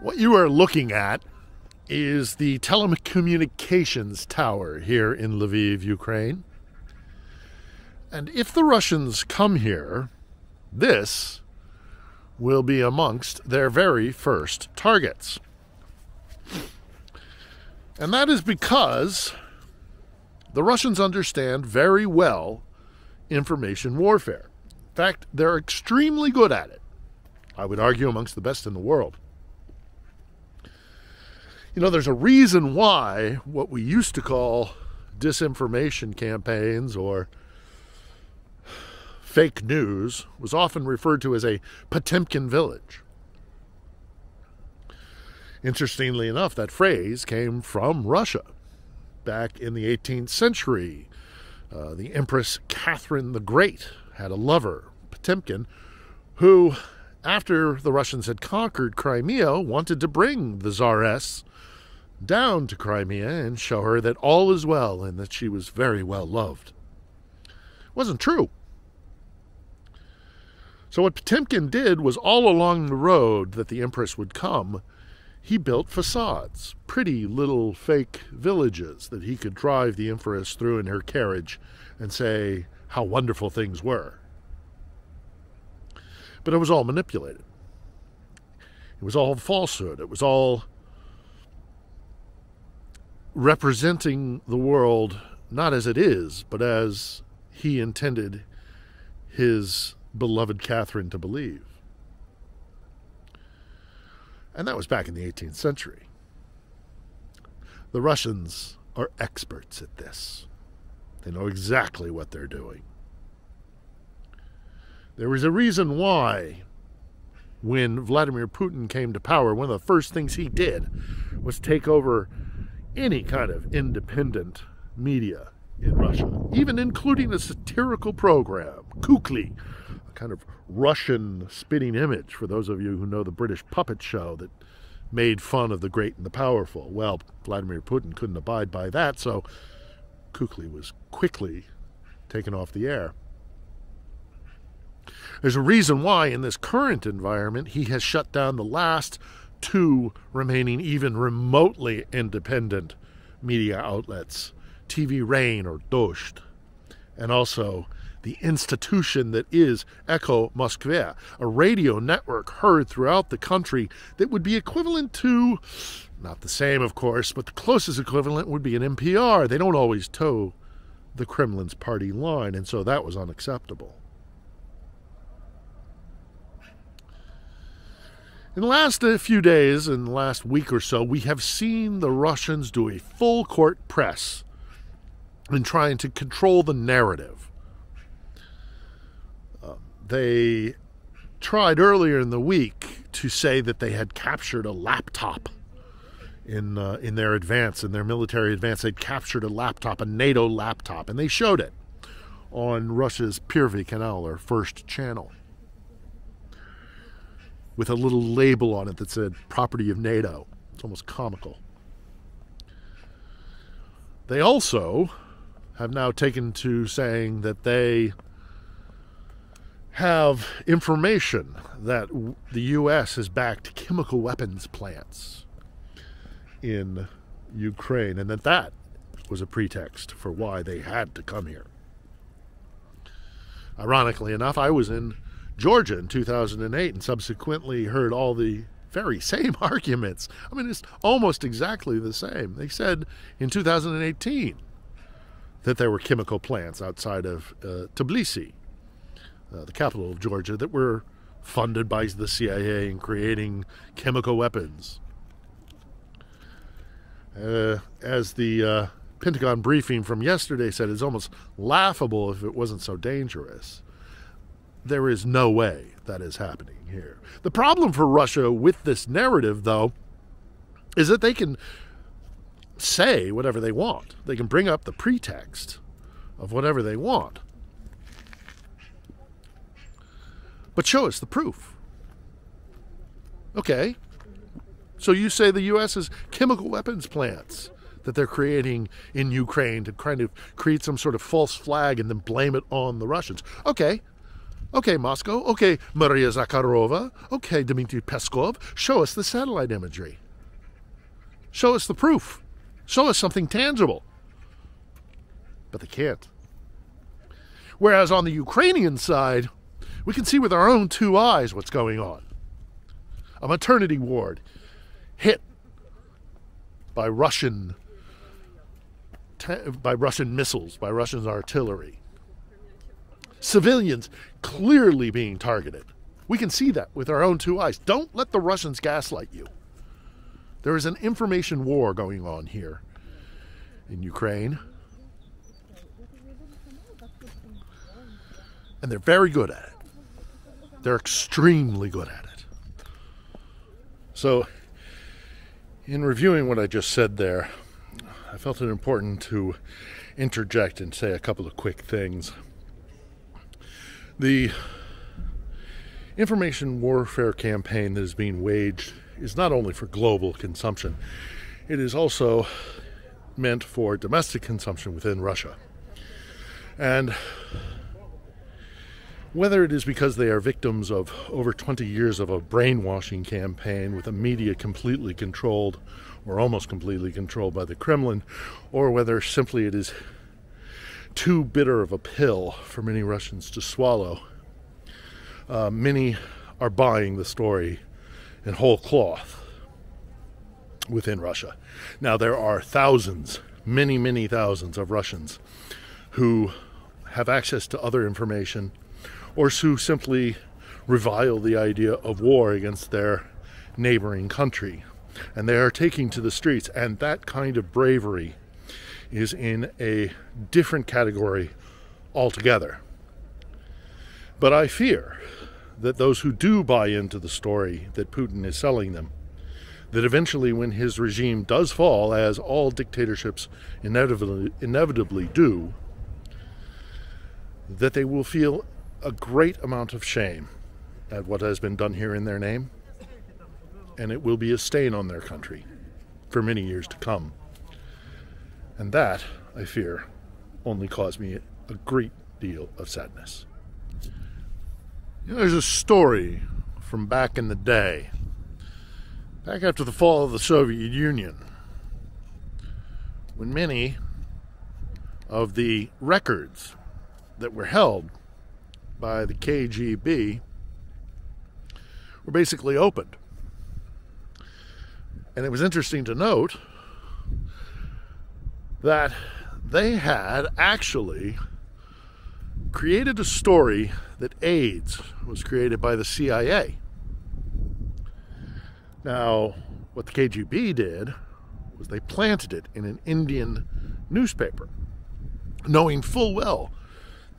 What you are looking at is the telecommunications tower here in Lviv, Ukraine. And if the Russians come here, this will be amongst their very first targets. And that is because the Russians understand very well information warfare. In fact, they're extremely good at it. I would argue amongst the best in the world. You know, there's a reason why what we used to call disinformation campaigns or fake news was often referred to as a Potemkin village. Interestingly enough, that phrase came from Russia. Back in the 18th century, the Empress Catherine the Great had a lover, Potemkin, who, after the Russians had conquered Crimea, wanted to bring the Tsaress down to Crimea and show her that all is well and that she was very well loved. It wasn't true. So what Potemkin did was, all along the road that the Empress would come, he built facades, pretty little fake villages that he could drive the Empress through in her carriage and say how wonderful things were. But it was all manipulated. It was all falsehood. It was all representing the world not as it is, but as he intended his beloved Catherine to believe. And that was back in the 18th century. The Russians are experts at this. They know exactly what they're doing. There was a reason why, when Vladimir Putin came to power, one of the first things he did was take over any kind of independent media in Russia, even including a satirical program, Kukli, a kind of Russian spitting image for those of you who know the British puppet show that made fun of the great and the powerful. Well, Vladimir Putin couldn't abide by that, so Kukli was quickly taken off the air. There's a reason why, in this current environment, he has shut down the last two remaining even remotely independent media outlets, TV Rain or Dost, and also the institution that is Echo Moskva, a radio network heard throughout the country that would be equivalent to, not the same of course, but the closest equivalent would be an NPR. They don't always toe the Kremlin's party line, and so that was unacceptable. In the last few days, in the last week or so, we have seen the Russians do a full court press in trying to control the narrative. They tried earlier in the week to say that they had captured a laptop in their advance, in their military advance. They'd captured a laptop, a NATO laptop, and they showed it on Russia's Первый Canal, or First Channel, with a little label on it that said property of NATO. It's almost comical. They also have now taken to saying that they have information that the U.S. has backed chemical weapons plants in Ukraine, and that was a pretext for why they had to come here. Ironically enough, I was in Georgia in 2008 and subsequently heard all the very same arguments. I mean, it's almost exactly the same. They said in 2018 that there were chemical plants outside of Tbilisi, the capital of Georgia, that were funded by the CIA in creating chemical weapons. As the Pentagon briefing from yesterday said, it's almost laughable if it wasn't so dangerous. There is no way that is happening here. The problem for Russia with this narrative, though, is that they can say whatever they want. They can bring up the pretext of whatever they want. But show us the proof. Okay, so you say the U.S. has chemical weapons plants that they're creating in Ukraine to kind of create some sort of false flag and then blame it on the Russians. Okay, Okay, Moscow. Okay, Maria Zakharova. Okay, Dmitry Peskov. Show us the satellite imagery. Show us the proof. Show us something tangible. But they can't. Whereas on the Ukrainian side, we can see with our own two eyes what's going on. A maternity ward hit by Russian missiles, by Russian artillery. Civilians clearly being targeted. We can see that with our own two eyes. Don't let the Russians gaslight you. There is an information war going on here in Ukraine. And they're very good at it. They're extremely good at it. So, in reviewing what I just said there, I felt it important to interject and say a couple of quick things. The information warfare campaign that is being waged is not only for global consumption, it is also meant for domestic consumption within Russia. And whether it is because they are victims of over 20 years of a brainwashing campaign with a media completely controlled or almost completely controlled by the Kremlin, or whether simply it is too bitter of a pill for many Russians to swallow, many are buying the story in whole cloth within Russia. Now, there are thousands, many, many thousands of Russians who have access to other information or who simply revile the idea of war against their neighboring country. And they are taking to the streets, and that kind of bravery is in a different category altogether. But I fear that those who do buy into the story that Putin is selling them, that eventually when his regime does fall, as all dictatorships inevitably do, that they will feel a great amount of shame at what has been done here in their name, and it will be a stain on their country for many years to come. And that, I fear, only caused me a great deal of sadness. You know, there's a story from back in the day, back after the fall of the Soviet Union, when many of the records that were held by the KGB were basically opened. And it was interesting to note that they had actually created a story that AIDS was created by the CIA. Now, what the KGB did was they planted it in an Indian newspaper, knowing full well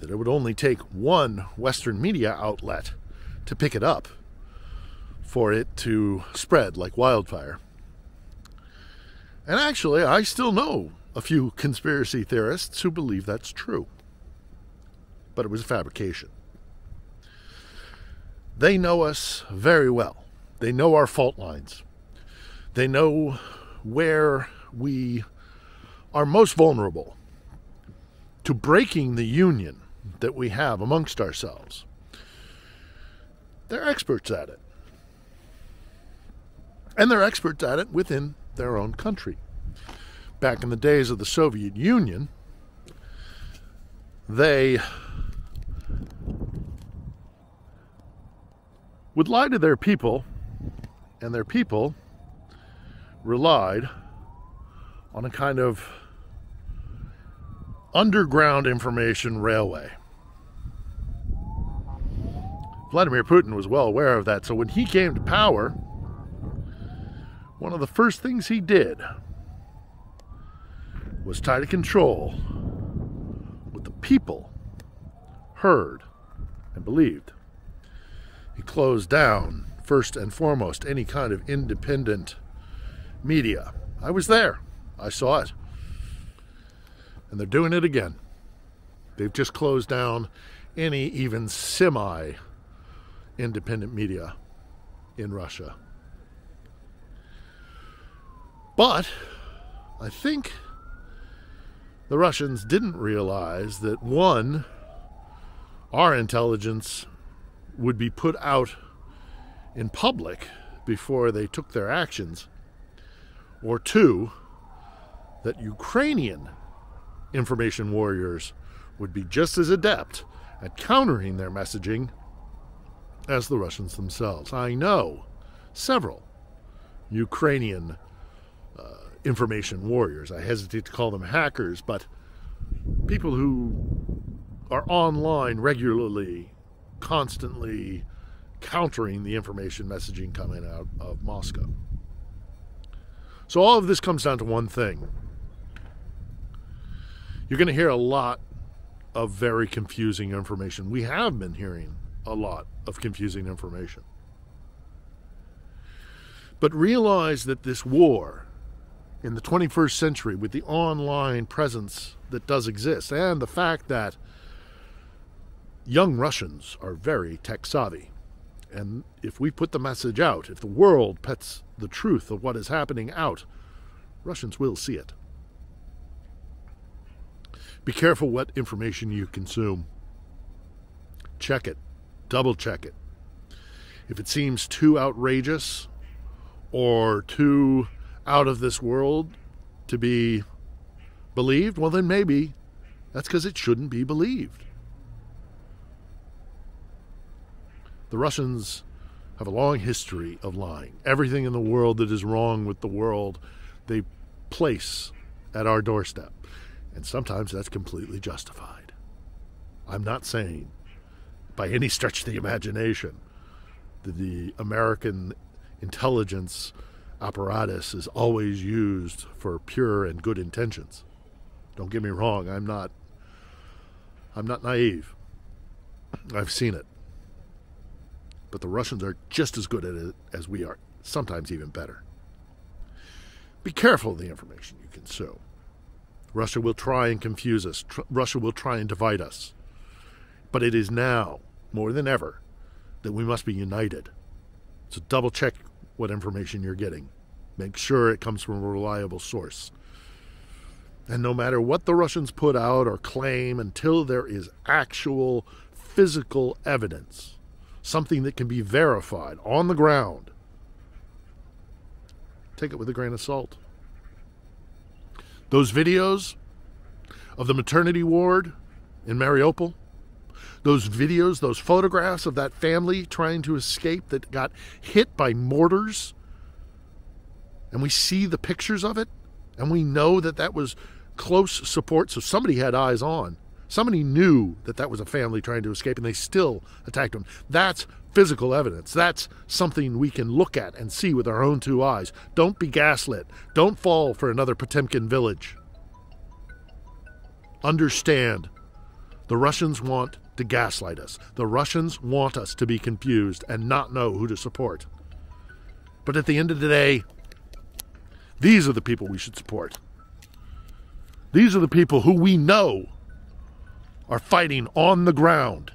that it would only take one Western media outlet to pick it up for it to spread like wildfire. And actually, I still know a few conspiracy theorists who believe that's true. But it was a fabrication. They know us very well. They know our fault lines. They know where we are most vulnerable to breaking the union that we have amongst ourselves. They're experts at it. And they're experts at it within their own country. Back in the days of the Soviet Union, they would lie to their people, and their people relied on a kind of underground information railway. Vladimir Putin was well aware of that, so when he came to power, one of the first things he did was try to control what the people heard and believed. He closed down, first and foremost, any kind of independent media. I was there. I saw it. And they're doing it again. They've just closed down any even semi-independent media in Russia. But I think the Russians didn't realize that, one, our intelligence would be put out in public before they took their actions, or two, that Ukrainian information warriors would be just as adept at countering their messaging as the Russians themselves. I know several Ukrainian information warriors. I hesitate to call them hackers, but people who are online regularly, constantly countering the information messaging coming out of Moscow. So all of this comes down to one thing. You're going to hear a lot of very confusing information. We have been hearing a lot of confusing information. But realize that this war in the 21st century, with the online presence that does exist, and the fact that young Russians are very tech savvy, and if we put the message out, if the world puts the truth of what is happening out, Russians will see it. Be careful what information you consume. Check it. Double check it. If it seems too outrageous or too out of this world to be believed, well, then maybe that's because it shouldn't be believed. The Russians have a long history of lying. Everything in the world that is wrong with the world, they place at our doorstep. And sometimes that's completely justified. I'm not saying by any stretch of the imagination that the American intelligence apparatus is always used for pure and good intentions. Don't get me wrong, I'm not naive. I've seen it. But the Russians are just as good at it as we are, sometimes even better. Be careful of the information you consume. Russia will try and confuse us. Russia will try and divide us. But it is now, more than ever, that we must be united. So double check what information you're getting. Make sure it comes from a reliable source. And no matter what the Russians put out or claim, until there is actual physical evidence, something that can be verified on the ground, take it with a grain of salt. Those videos of the maternity ward in Mariupol, those videos, those photographs of that family trying to escape that got hit by mortars, and we see the pictures of it, and we know that that was close support, so somebody had eyes on. Somebody knew that that was a family trying to escape, and they still attacked them. That's physical evidence. That's something we can look at and see with our own two eyes. Don't be gaslit. Don't fall for another Potemkin village. Understand, the Russians want to gaslight us. The Russians want us to be confused and not know who to support. But at the end of the day, these are the people we should support. These are the people who we know are fighting on the ground,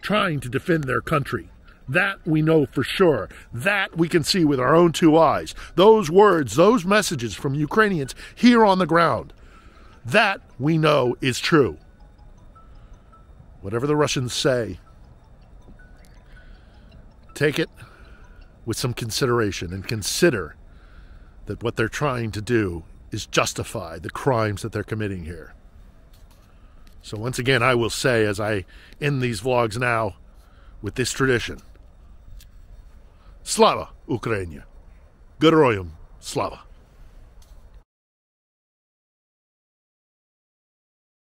trying to defend their country. That we know for sure. That we can see with our own two eyes. Those words, those messages from Ukrainians here on the ground, that we know is true. Whatever the Russians say, take it with some consideration and consider that what they're trying to do is justify the crimes that they're committing here. So once again, I will say, as I end these vlogs now with this tradition, Slava Ukrainie! Героям слава!